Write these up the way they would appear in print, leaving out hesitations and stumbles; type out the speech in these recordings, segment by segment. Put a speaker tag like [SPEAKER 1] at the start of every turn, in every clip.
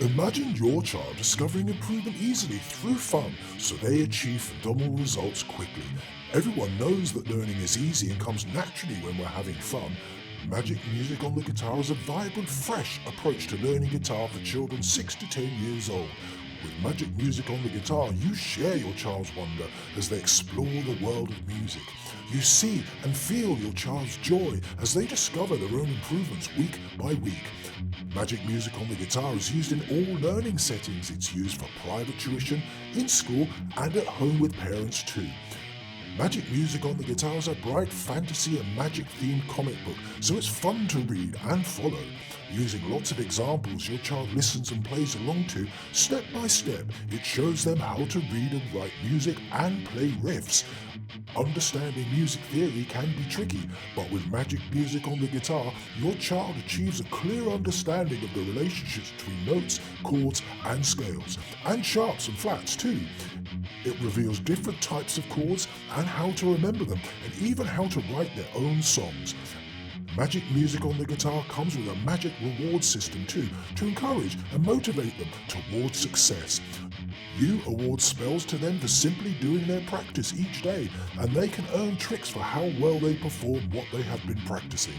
[SPEAKER 1] Imagine your child discovering improvement easily through fun so they achieve phenomenal results quickly. Everyone knows that learning is easy and comes naturally when we're having fun. Magic Music on the Guitar is a vibrant, fresh approach to learning guitar for children 6 to 10 years old. With Magic Music on the Guitar, you share your child's wonder as they explore the world of music. You see and feel your child's joy as they discover their own improvements week by week. Magic Music on the Guitar is used in all learning settings. It's used for private tuition, in school, and at home with parents too. Magic Music on the Guitar is a bright fantasy and magic themed comic book, so it's fun to read and follow. Using lots of examples your child listens and plays along to, step by step, it shows them how to read and write music and play riffs. Understanding music theory can be tricky, but with Magic Music on the Guitar, your child achieves a clear understanding of the relationships between notes, chords, and scales, and sharps and flats too. It reveals different types of chords and how to remember them, and even how to write their own songs. Magic Music on the Guitar comes with a magic reward system too, to encourage and motivate them towards success. You award spells to them for simply doing their practice each day, and they can earn tricks for how well they perform what they have been practicing.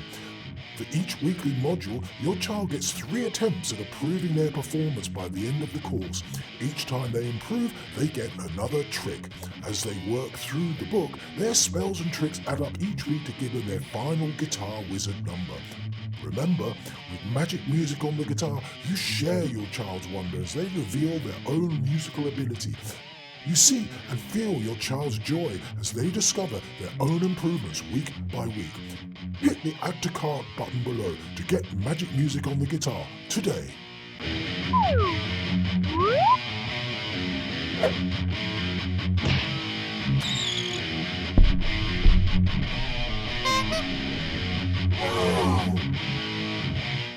[SPEAKER 1] For each weekly module, your child gets 3 attempts at improving their performance by the end of the course. Each time they improve, they get another trick. As they work through the book, their spells and tricks add up each week to give them their final Guitar Wizard number. Remember, with Magic Music on the Guitar, you share your child's wonder as they reveal their own musical ability. You see and feel your child's joy as they discover their own improvements week by week. Hit the Add to Cart button below to get Magic Music on the Guitar today.